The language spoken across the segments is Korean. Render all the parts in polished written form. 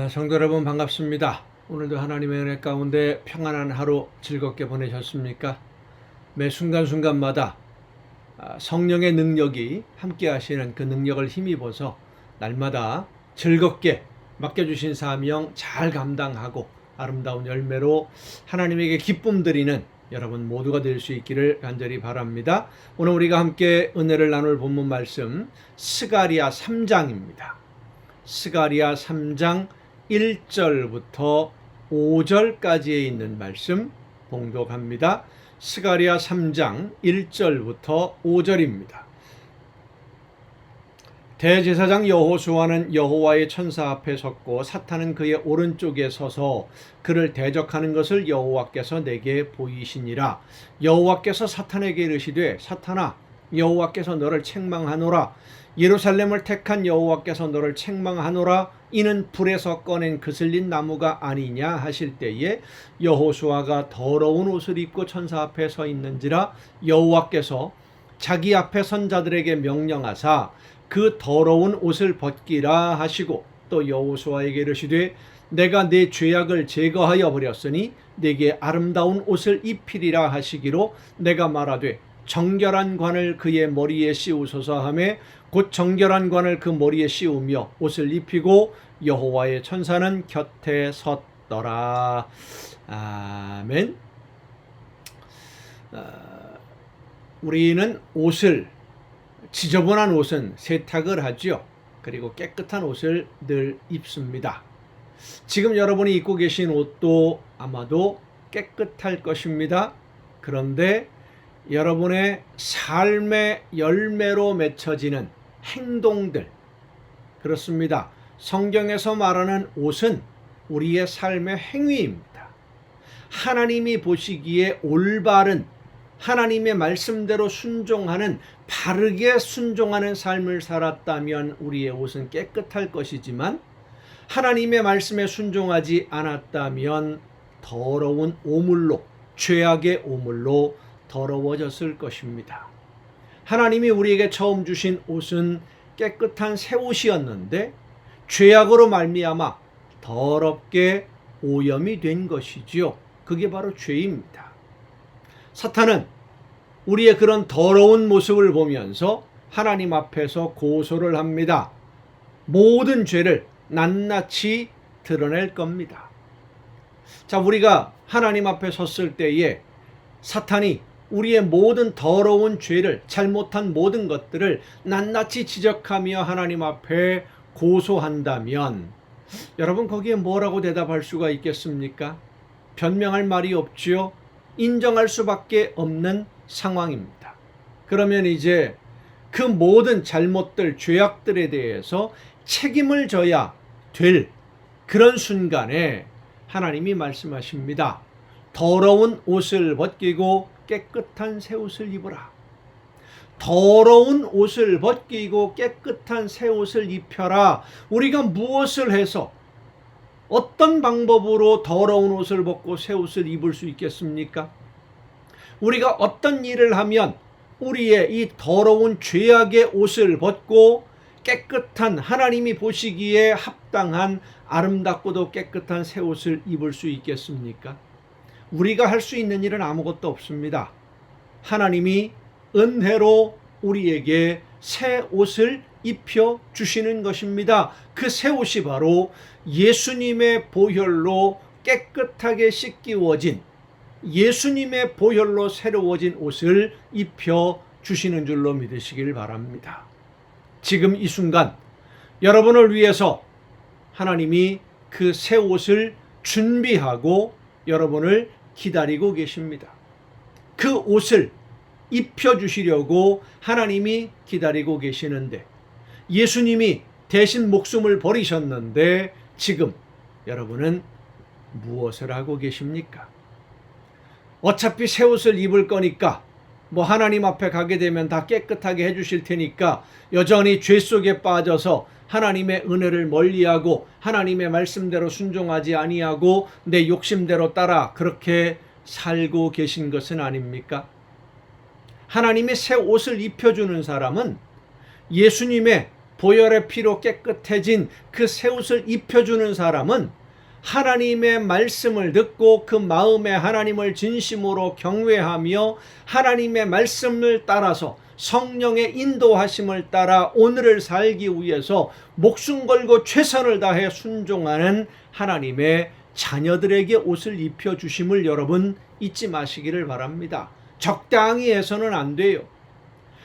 성도 여러분 반갑습니다. 오늘도 하나님의 은혜 가운데 평안한 하루 즐겁게 보내셨습니까? 매 순간순간마다 성령의 능력이 함께 하시는 그 능력을 힘입어서 날마다 즐겁게 맡겨주신 사명 잘 감당하고 아름다운 열매로 하나님에게 기쁨 드리는 여러분 모두가 될 수 있기를 간절히 바랍니다. 오늘 우리가 함께 은혜를 나눌 본문 말씀 스가랴 3장입니다. 스가랴 3장 1절부터 5절까지에 있는 말씀 봉독합니다. 스가랴 3장 1절부터 5절입니다. 대제사장 여호수아는 여호와의 천사 앞에 섰고 사탄은 그의 오른쪽에 서서 그를 대적하는 것을 여호와께서 내게 보이시니라. 여호와께서 사탄에게 이르시되 사탄아 여호와께서 너를 책망하노라. 예루살렘을 택한 여호와께서 너를 책망하노라. 이는 불에서 꺼낸 그슬린 나무가 아니냐 하실 때에 여호수아가 더러운 옷을 입고 천사 앞에 서 있는지라. 여호와께서 자기 앞에 선 자들에게 명령하사 그 더러운 옷을 벗기라 하시고 또 여호수아에게 이르시되 내가 내 죄악을 제거하여 버렸으니 내게 아름다운 옷을 입히리라 하시기로 내가 말하되 정결한 관을 그의 머리에 씌우소서 하며 곧 정결한 관을 그 머리에 씌우며 옷을 입히고 여호와의 천사는 곁에 섰더라. 아멘. 우리는 지저분한 옷은 세탁을 하죠. 그리고 깨끗한 옷을 늘 입습니다. 지금 여러분이 입고 계신 옷도 아마도 깨끗할 것입니다. 그런데 여러분의 삶의 열매로 맺혀지는 행동들, 그렇습니다. 성경에서 말하는 옷은 우리의 삶의 행위입니다. 하나님이 보시기에 올바른 하나님의 말씀대로 순종하는, 바르게 순종하는 삶을 살았다면 우리의 옷은 깨끗할 것이지만 하나님의 말씀에 순종하지 않았다면 더러운 오물로, 죄악의 오물로 더러워졌을 것입니다. 하나님이 우리에게 처음 주신 옷은 깨끗한 새 옷이었는데 죄악으로 말미암아 더럽게 오염이 된 것이지요. 그게 바로 죄입니다. 사탄은 우리의 그런 더러운 모습을 보면서 하나님 앞에서 고소를 합니다. 모든 죄를 낱낱이 드러낼 겁니다. 자, 우리가 하나님 앞에 섰을 때에 사탄이 우리의 모든 더러운 죄를, 잘못한 모든 것들을 낱낱이 지적하며 하나님 앞에 고소한다면 여러분 거기에 뭐라고 대답할 수가 있겠습니까? 변명할 말이 없지요. 인정할 수밖에 없는 상황입니다. 그러면 이제 그 모든 잘못들, 죄악들에 대해서 책임을 져야 될 그런 순간에 하나님이 말씀하십니다. 더러운 옷을 벗기고 깨끗한 새 옷을 입어라. 더러운 옷을 벗기고 깨끗한 새 옷을 입혀라. 우리가 무엇을 해서 어떤 방법으로 더러운 옷을 벗고 새 옷을 입을 수 있겠습니까? 우리가 어떤 일을 하면 우리의 이 더러운 죄악의 옷을 벗고 깨끗한, 하나님이 보시기에 합당한 아름답고도 깨끗한 새 옷을 입을 수 있겠습니까? 우리가 할 수 있는 일은 아무것도 없습니다. 하나님이 은혜로 우리에게 새 옷을 입혀 주시는 것입니다. 그 새 옷이 바로 예수님의 보혈로 깨끗하게 씻기워진, 예수님의 보혈로 새로워진 옷을 입혀 주시는 줄로 믿으시길 바랍니다. 지금 이 순간 여러분을 위해서 하나님이 그 새 옷을 준비하고 여러분을 기다리고 계십니다. 그 옷을 입혀주시려고 하나님이 기다리고 계시는데, 예수님이 대신 목숨을 버리셨는데 지금 여러분은 무엇을 하고 계십니까? 어차피 새 옷을 입을 거니까, 하나님 앞에 가게 되면 다 깨끗하게 해주실 테니까 여전히 죄 속에 빠져서 하나님의 은혜를 멀리하고 하나님의 말씀대로 순종하지 아니하고 내 욕심대로 따라 그렇게 살고 계신 것은 아닙니까? 하나님의 새 옷을 입혀주는 사람은 예수님의 보혈의 피로 깨끗해진 그 새 옷을 입혀주는 사람은 하나님의 말씀을 듣고 그 마음에 하나님을 진심으로 경외하며 하나님의 말씀을 따라서 성령의 인도하심을 따라 오늘을 살기 위해서 목숨 걸고 최선을 다해 순종하는 하나님의 자녀들에게 옷을 입혀주심을 여러분 잊지 마시기를 바랍니다. 적당히 해서는 안 돼요.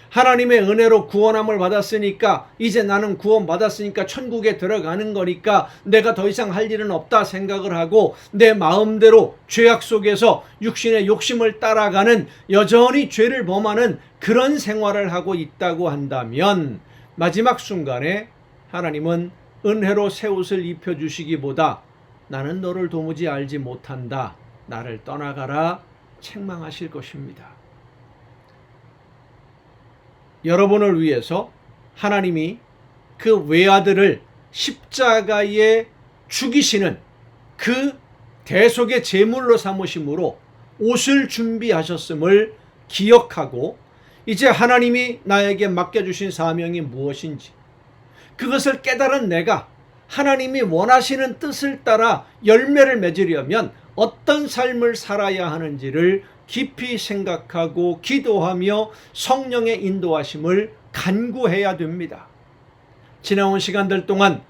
하나님의 은혜로 구원함을 받았으니까 이제 나는 구원받았으니까 천국에 들어가는 거니까 내가 더 이상 할 일은 없다 생각을 하고 내 마음대로 죄악 속에서 육신의 욕심을 따라가는 여전히 죄를 범하는 그런 생활을 하고 있다고 한다면 마지막 순간에 하나님은 은혜로 새 옷을 입혀주시기보다 나는 너를 도무지 알지 못한다, 나를 떠나가라 책망하실 것입니다. 여러분을 위해서 하나님이 그 외아들을 십자가에 죽이시는 그 대속의 제물로 삼으심으로 옷을 준비하셨음을 기억하고 이제 하나님이 나에게 맡겨주신 사명이 무엇인지 그것을 깨달은 내가 하나님이 원하시는 뜻을 따라 열매를 맺으려면 어떤 삶을 살아야 하는지를 깊이 생각하고 기도하며 성령의 인도하심을 간구해야 됩니다. 지나온 시간들 동안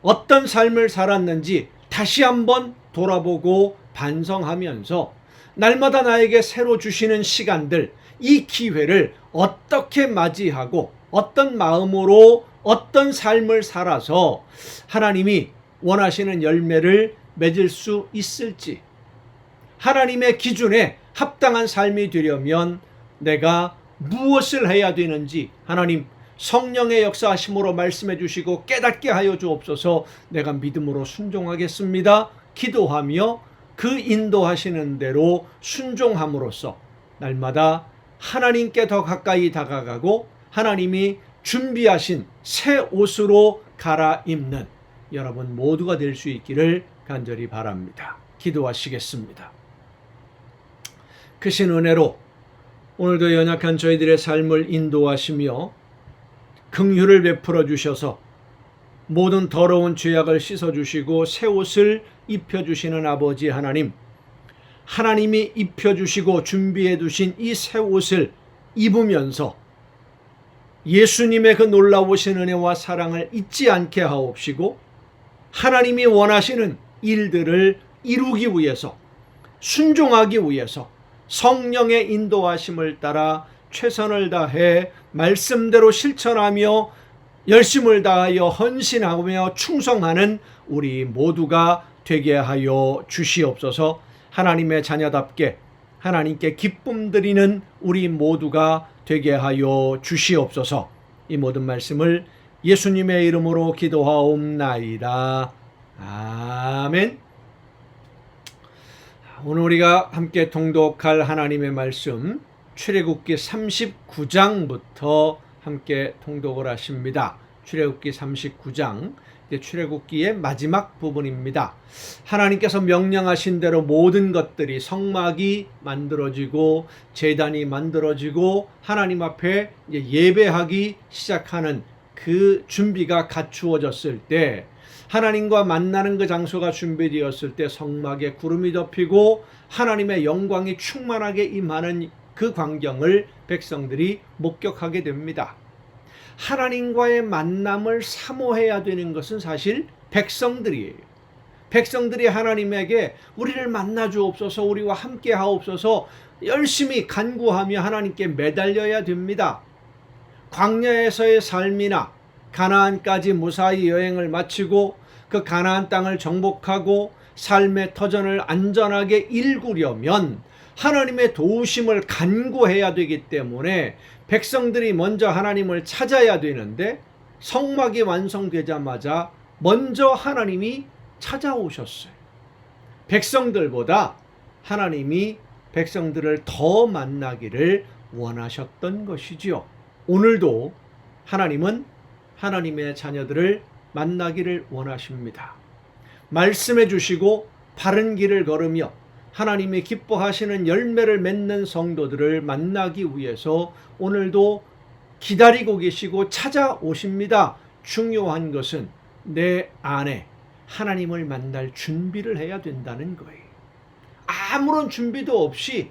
어떤 삶을 살았는지 다시 한번 돌아보고 반성하면서 날마다 나에게 새로 주시는 시간들, 이 기회를 어떻게 맞이하고 어떤 마음으로 어떤 삶을 살아서 하나님이 원하시는 열매를 맺을 수 있을지, 하나님의 기준에 합당한 삶이 되려면 내가 무엇을 해야 되는지 하나님 성령의 역사하심으로 말씀해 주시고 깨닫게 하여 주옵소서. 내가 믿음으로 순종하겠습니다. 기도하며 그 인도하시는 대로 순종함으로써 날마다 하나님께 더 가까이 다가가고 하나님이 준비하신 새 옷으로 갈아입는 여러분 모두가 될 수 있기를 간절히 바랍니다. 기도하시겠습니다. 크신 은혜로 오늘도 연약한 저희들의 삶을 인도하시며 긍휼을 베풀어 주셔서 모든 더러운 죄악을 씻어주시고 새 옷을 입혀주시는 아버지 하나님, 하나님이 입혀주시고 준비해 두신 이 새 옷을 입으면서 예수님의 그 놀라우신 은혜와 사랑을 잊지 않게 하옵시고 하나님이 원하시는 일들을 이루기 위해서 순종하기 위해서 성령의 인도하심을 따라 최선을 다해 말씀대로 실천하며 열심을 다하여 헌신하며 충성하는 우리 모두가 되게 하여 주시옵소서. 하나님의 자녀답게 하나님께 기쁨 드리는 우리 모두가 되게 하여 주시옵소서. 이 모든 말씀을 예수님의 이름으로 기도하옵나이다. 아멘. 오늘 우리가 함께 통독할 하나님의 말씀 출애굽기 39장부터 함께 통독을 하십니다. 출애굽기 39장, 출애굽기의 마지막 부분입니다. 하나님께서 명령하신 대로 모든 것들이 성막이 만들어지고 제단이 만들어지고 하나님 앞에 예배하기 시작하는 그 준비가 갖추어졌을 때, 하나님과 만나는 그 장소가 준비되었을 때 성막에 구름이 덮이고 하나님의 영광이 충만하게 임하는 그 광경을 백성들이 목격하게 됩니다. 하나님과의 만남을 사모해야 되는 것은 사실 백성들이에요. 백성들이 하나님에게 우리를 만나 주옵소서, 우리와 함께 하옵소서 열심히 간구하며 하나님께 매달려야 됩니다. 광야에서의 삶이나 가나안까지 무사히 여행을 마치고 그 가나안 땅을 정복하고 삶의 터전을 안전하게 일구려면 하나님의 도우심을 간구해야 되기 때문에 백성들이 먼저 하나님을 찾아야 되는데 성막이 완성되자마자 먼저 하나님이 찾아오셨어요. 백성들보다 하나님이 백성들을 더 만나기를 원하셨던 것이지요. 오늘도 하나님은 하나님의 자녀들을 만나기를 원하십니다. 말씀해 주시고 바른 길을 걸으며 하나님이 기뻐하시는 열매를 맺는 성도들을 만나기 위해서 오늘도 기다리고 계시고 찾아오십니다. 중요한 것은 내 안에 하나님을 만날 준비를 해야 된다는 거예요. 아무런 준비도 없이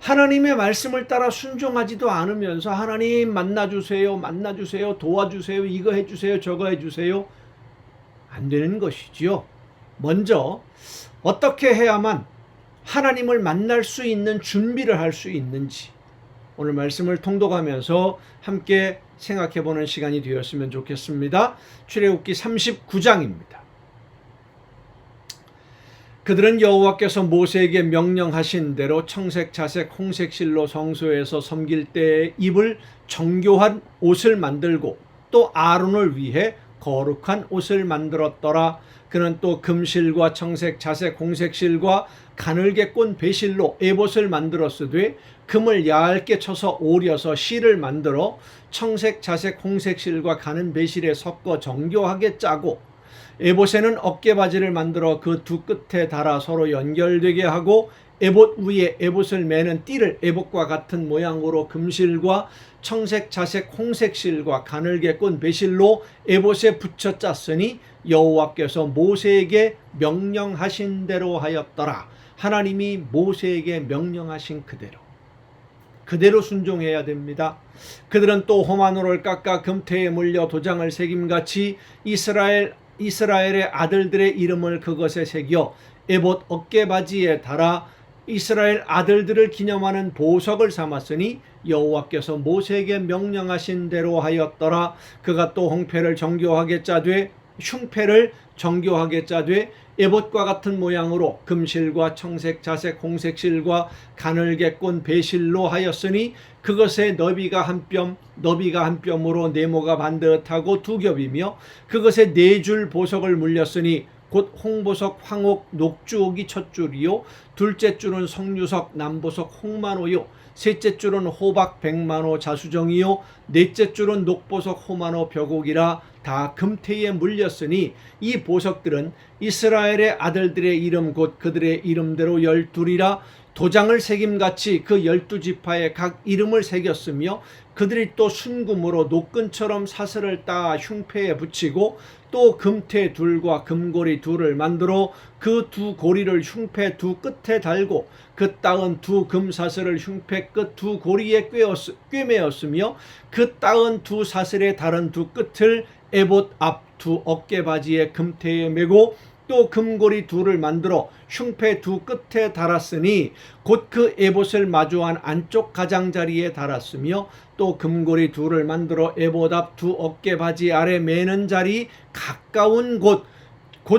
하나님의 말씀을 따라 순종하지도 않으면서 하나님 만나주세요, 만나주세요, 도와주세요, 이거 해주세요, 저거 해주세요. 안 되는 것이지요. 먼저 어떻게 해야만 하나님을 만날 수 있는 준비를 할 수 있는지 오늘 말씀을 통독하면서 함께 생각해보는 시간이 되었으면 좋겠습니다. 출애굽기 39장입니다. 그들은 여호와께서 모세에게 명령하신 대로 청색, 자색, 홍색 실로 성소에서 섬길 때에 입을 정교한 옷을 만들고 또 아론을 위해 거룩한 옷을 만들었더라. 그는 또 금실과 청색, 자색, 홍색 실과 가늘게 꼰 배실로 에봇을 만들었으되 금을 얇게 쳐서 오려서 실을 만들어 청색, 자색, 홍색 실과 가는 배실에 섞어 정교하게 짜고 에봇에는 어깨바지를 만들어 그 두 끝에 달아 서로 연결되게 하고 에봇 위에 에봇을 매는 띠를 에봇과 같은 모양으로 금실과 청색, 자색, 홍색 실과 가늘게 꼰 배실로 에봇에 붙여 짰으니 여호와께서 모세에게 명령하신 대로 하였더라. 하나님이 모세에게 명령하신 그대로 순종해야 됩니다. 그들은 또 호마노를 깎아 금태에 물려 도장을 새김같이 이스라엘의 아들들의 이름을 그것에 새겨 에봇 어깨바지에 달아 이스라엘 아들들을 기념하는 보석을 삼았으니 여호와께서 모세에게 명령하신 대로 하였더라. 그가 또 홍패를 정교하게 짜되 흉패를 정교하게 짜되 에봇과 같은 모양으로 금실과 청색, 자색, 홍색 실과 가늘게 꼰 배실로 하였으니 그것의 너비가 한 뼘으로 네모가 반듯하고 두 겹이며 그것에 네 줄 보석을 물렸으니 곧 홍보석, 황옥, 녹주옥이 첫 줄이요 둘째 줄은 석류석, 남보석, 홍만호요 셋째 줄은 호박, 백만호, 자수정이요 넷째 줄은 녹보석, 호만호, 벽옥이라 다 금태에 물렸으니 이 보석들은 이스라엘의 아들들의 이름 곧 그들의 이름대로 12이라 도장을 새김같이 그 12지파에 각 이름을 새겼으며 그들이 또 순금으로 노끈처럼 사슬을 따 흉패에 붙이고 또 금태 둘과 금고리 둘을 만들어 그 두 고리를 흉패 두 끝에 달고 그 따은 두 금사슬을 흉패 끝 두 고리에 꿰매었으며 그 따은 두 사슬의 다른 두 끝을 에봇 앞 두 어깨바지에 금태에 메고 또 금고리 둘을 만들어 흉패 두 끝에 달았으니 곧 그 에봇을 마주한 안쪽 가장자리에 달았으며 또 금고리 둘을 만들어 에봇 앞 두 어깨바지 아래 매는 자리 가까운 곳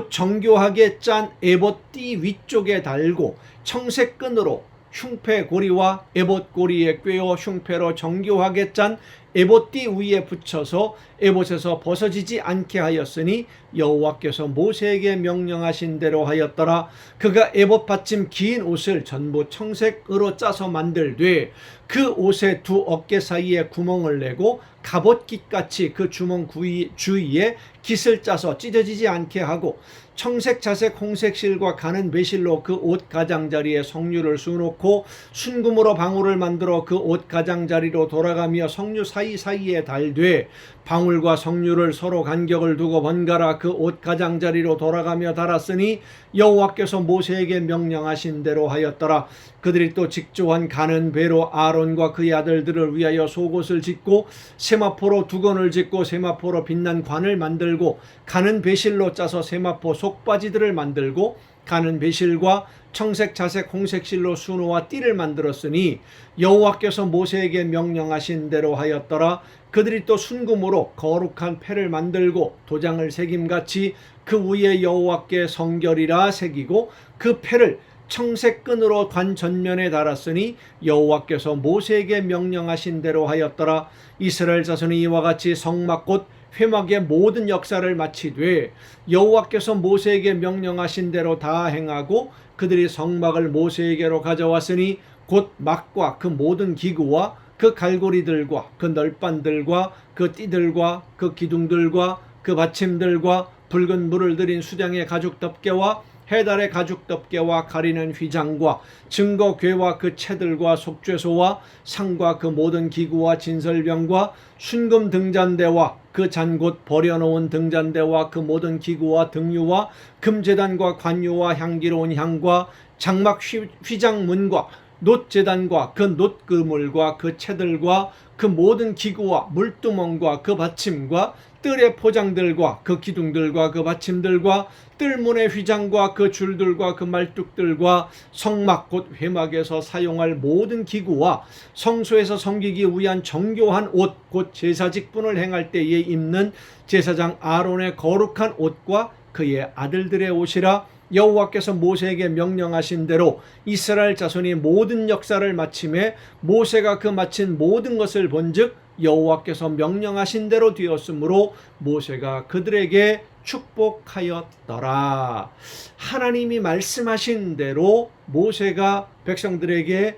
정교하게 짠 에봇 띠 위쪽에 달고 청색 끈으로 흉패 고리와 에봇 고리에 꿰어 흉패로 정교하게 짠 에봇띠 위에 붙여서 에봇에서 벗어지지 않게 하였으니 여호와께서 모세에게 명령하신 대로 하였더라. 그가 에봇 받침 긴 옷을 전부 청색으로 짜서 만들되 그 옷의 두 어깨 사이에 구멍을 내고 갑옷깃같이 그 주먹 주위에 깃을 짜서 찢어지지 않게 하고 청색, 자색, 홍색 실과 가는 배실로 그 옷 가장자리에 석류를 수놓고 순금으로 방울을 만들어 그 옷 가장자리로 돌아가며 석류 사이사이에 달되 방울과 석류를 서로 간격을 두고 번갈아 그 옷 가장자리로 돌아가며 달았으니 여호와께서 모세에게 명령하신 대로 하였더라. 그들이 또 직조한 가는 배로 아론과 그의 아들들을 위하여 속옷을 짓고 세마포로 두건을 짓고 세마포로 빛난 관을 만들고 가는 배실로 짜서 세마포 속바지들을 만들고 가는 배실과 청색, 자색, 홍색 실로 수노와 띠를 만들었으니 여호와께서 모세에게 명령하신 대로 하였더라. 그들이 또 순금으로 거룩한 패를 만들고 도장을 새김같이 그 위에 여호와께 성결이라 새기고 그 패를 청색 끈으로 관 전면에 달았으니 여호와께서 모세에게 명령하신 대로 하였더라. 이스라엘 자손이 이와 같이 성막 곧 회막의 모든 역사를 마치되 여호와께서 모세에게 명령하신 대로 다 행하고 그들이 성막을 모세에게로 가져왔으니 곧 막과 그 모든 기구와 그 갈고리들과 그 널판들과 그 띠들과 그 기둥들과 그 받침들과 붉은 물을 들인 수장의 가죽 덮개와 해달의 가죽 덮개와 가리는 휘장과 증거궤와 그 채들과 속죄소와 상과 그 모든 기구와 진설병과 순금 등잔대와 그 잔 곧 버려놓은 등잔대와 그 모든 기구와 등유와 금제단과 관유와 향기로운 향과 장막 휘장문과 놋제단과 그 놋그물과 그 채들과 그 모든 기구와 물두멍과 그 받침과 뜰의 포장들과 그 기둥들과 그 받침들과 뜰문의 휘장과 그 줄들과 그 말뚝들과 성막 곧 회막에서 사용할 모든 기구와 성소에서 섬기기 위한 정교한 옷 곧 제사 직분을 행할 때에 입는 제사장 아론의 거룩한 옷과 그의 아들들의 옷이라. 여호와께서 모세에게 명령하신 대로 이스라엘 자손이 모든 역사를 마침에 모세가 그 마친 모든 것을 본즉 여호와께서 명령하신 대로 되었으므로 모세가 그들에게 축복하였더라. 하나님이 말씀하신 대로 모세가 백성들에게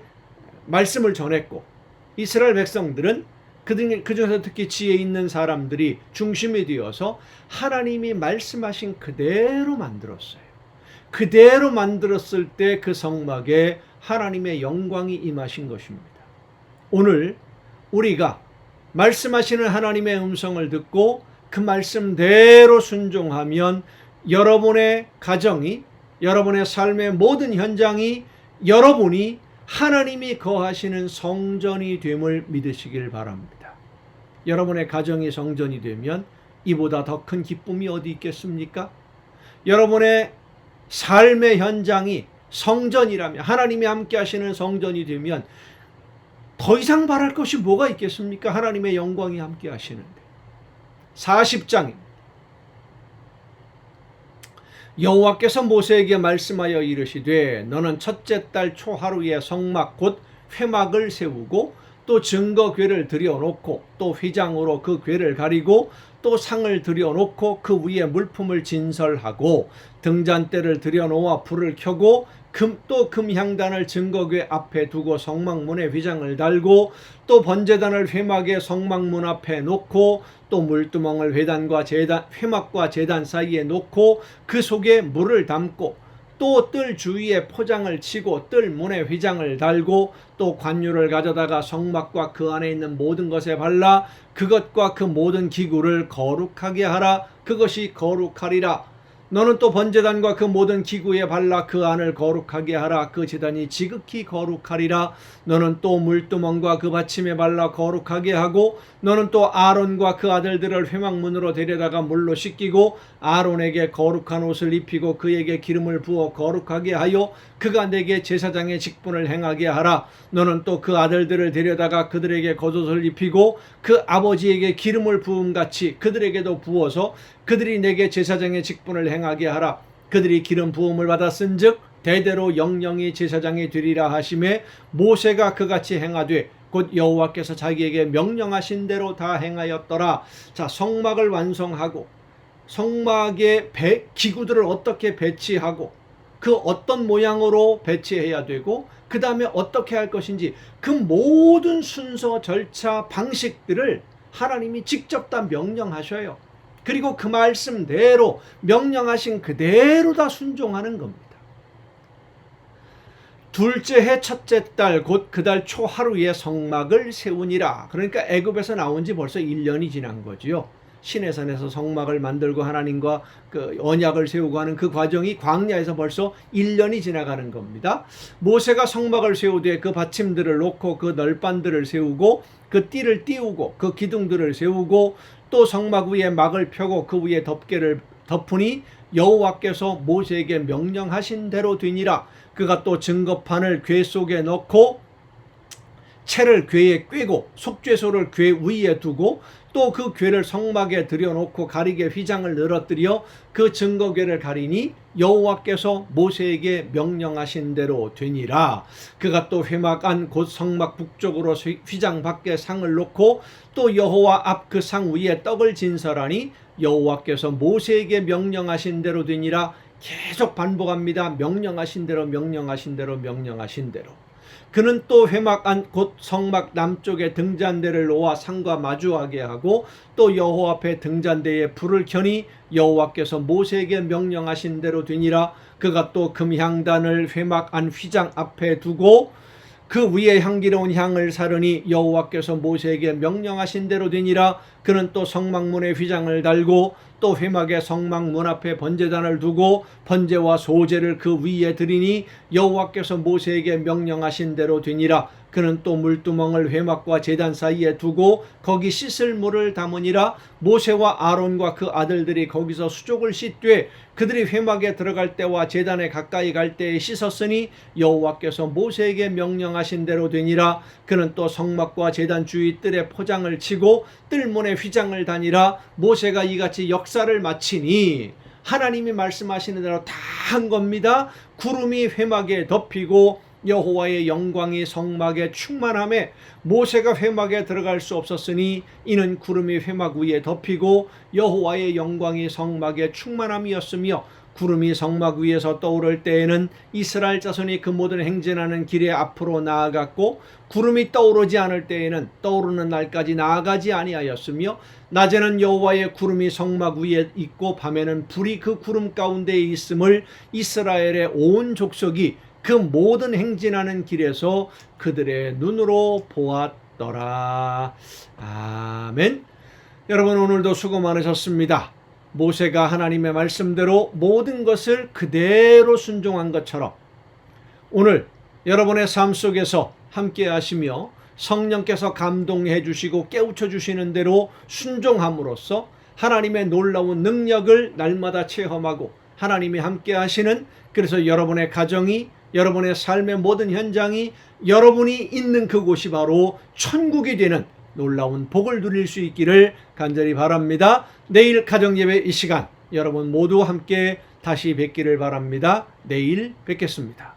말씀을 전했고 이스라엘 백성들은 그중에서 특히 지혜 있는 사람들이 중심이 되어서 하나님이 말씀하신 그대로 만들었어요. 그대로 만들었을 때 그 성막에 하나님의 영광이 임하신 것입니다. 오늘 우리가 말씀하시는 하나님의 음성을 듣고 그 말씀대로 순종하면 여러분의 가정이, 여러분의 삶의 모든 현장이 여러분이 하나님이 거하시는 성전이 됨을 믿으시길 바랍니다. 여러분의 가정이 성전이 되면 이보다 더 큰 기쁨이 어디 있겠습니까? 여러분의 삶의 현장이 성전이라면, 하나님이 함께 하시는 성전이 되면 더 이상 바랄 것이 뭐가 있겠습니까? 하나님의 영광이 함께 하시는데. 40장입니다. 여호와께서 모세에게 말씀하여 이르시되 너는 첫째 달 초하루에 성막 곧 회막을 세우고 또 증거궤를 들여놓고 또 휘장으로 그 궤를 가리고 또 상을 들여놓고 그 위에 물품을 진설하고 등잔대를 들여놓아 불을 켜고 또 금향단을 증거궤 앞에 두고 성막문에 휘장을 달고 또 번제단을 회막의 성막문 앞에 놓고 또 물두멍을 회막과 제단 사이에 놓고 그 속에 물을 담고 또 뜰 주위에 포장을 치고 뜰 문에 휘장을 달고 또 관유를 가져다가 성막과 그 안에 있는 모든 것에 발라 그것과 그 모든 기구를 거룩하게 하라. 그것이 거룩하리라. 너는 또 번제단과 그 모든 기구에 발라 그 안을 거룩하게 하라. 그 제단이 지극히 거룩하리라. 너는 또 물두멍과 그 받침에 발라 거룩하게 하고 너는 또 아론과 그 아들들을 회막문으로 데려다가 물로 씻기고 아론에게 거룩한 옷을 입히고 그에게 기름을 부어 거룩하게 하여 그가 내게 제사장의 직분을 행하게 하라. 너는 또 그 아들들을 데려다가 그들에게 겉옷을 입히고 그 아버지에게 기름을 부음같이 그들에게도 부어서 그들이 내게 제사장의 직분을 행하게 하라. 그들이 기름 부음을 받았은즉 대대로 영영이 제사장이 되리라 하심에 모세가 그같이 행하되 곧 여호와께서 자기에게 명령하신 대로 다 행하였더라. 자, 성막을 완성하고 성막의 기구들을 어떻게 배치하고 그 어떤 모양으로 배치해야 되고 그 다음에 어떻게 할 것인지 그 모든 순서, 절차, 방식들을 하나님이 직접 다 명령하셔요. 그리고 그 말씀대로 명령하신 그대로 다 순종하는 겁니다. 둘째 해 첫째 달 곧 그 달 초하루에 성막을 세우니라. 그러니까 애굽에서 나온 지 벌써 1년이 지난 거지요. 시내산에서 성막을 만들고 하나님과 그 언약을 세우고 하는 그 과정이 광야에서 벌써 1년이 지나가는 겁니다. 모세가 성막을 세우되 그 받침들을 놓고 그 널판들을 세우고 그 띠를 띄우고 그 기둥들을 세우고 또 성막 위에 막을 펴고 그 위에 덮개를 덮으니 여호와께서 모세에게 명령하신 대로 되니라. 그가 또 증거판을 궤 속에 넣고 채를 궤에 꿰고 속죄소를 궤 위에 두고 또 그 궤를 성막에 들여놓고 가리개 휘장을 늘어뜨려 그 증거궤를 가리니 여호와께서 모세에게 명령하신 대로 되니라. 그가 또 회막 안 곧 성막 북쪽으로 휘장 밖에 상을 놓고 또 여호와 앞 그 상 위에 떡을 진설하니 여호와께서 모세에게 명령하신 대로 되니라. 계속 반복합니다. 명령하신 대로 명령하신 대로 명령하신 대로. 그는 또 회막 안 곧 성막 남쪽에 등잔대를 놓아 상과 마주하게 하고 또 여호와 앞에 등잔대에 불을 켜니 여호와께서 모세에게 명령하신 대로 되니라. 그가 또 금향단을 회막 안 휘장 앞에 두고 그 위에 향기로운 향을 사르니 여호와께서 모세에게 명령하신 대로 되니라. 그는 또 성막문에 휘장을 달고 또 회막의 성막문 앞에 번제단을 두고 번제와 소제를 그 위에 드리니 여호와께서 모세에게 명령하신 대로 되니라. 그는 또 물두멍을 회막과 제단 사이에 두고 거기 씻을 물을 담으니라. 모세와 아론과 그 아들들이 거기서 수족을 씻되 그들이 회막에 들어갈 때와 제단에 가까이 갈 때에 씻었으니 여호와께서 모세에게 명령하신 대로 되니라. 그는 또 성막과 제단 주위 뜰에 포장을 치고 뜰문에 휘장을 다니라. 모세가 이같이 역사를 마치니 하나님이 말씀하시는 대로 다 한 겁니다. 구름이 회막에 덮이고 여호와의 영광이 성막에 충만함에 모세가 회막에 들어갈 수 없었으니 이는 구름이 회막 위에 덮이고 여호와의 영광이 성막에 충만함이었으며 구름이 성막 위에서 떠오를 때에는 이스라엘 자손이 그 모든 행진하는 길에 앞으로 나아갔고 구름이 떠오르지 않을 때에는 떠오르는 날까지 나아가지 아니하였으며 낮에는 여호와의 구름이 성막 위에 있고 밤에는 불이 그 구름 가운데에 있음을 이스라엘의 온 족속이 그 모든 행진하는 길에서 그들의 눈으로 보았더라. 아멘. 여러분 오늘도 수고 많으셨습니다. 모세가 하나님의 말씀대로 모든 것을 그대로 순종한 것처럼 오늘 여러분의 삶 속에서 함께 하시며 성령께서 감동해 주시고 깨우쳐 주시는 대로 순종함으로써 하나님의 놀라운 능력을 날마다 체험하고 하나님이 함께 하시는, 그래서 여러분의 가정이, 여러분의 삶의 모든 현장이, 여러분이 있는 그곳이 바로 천국이 되는 놀라운 복을 누릴 수 있기를 간절히 바랍니다. 내일 가정예배 이 시간 여러분 모두 함께 다시 뵙기를 바랍니다. 내일 뵙겠습니다.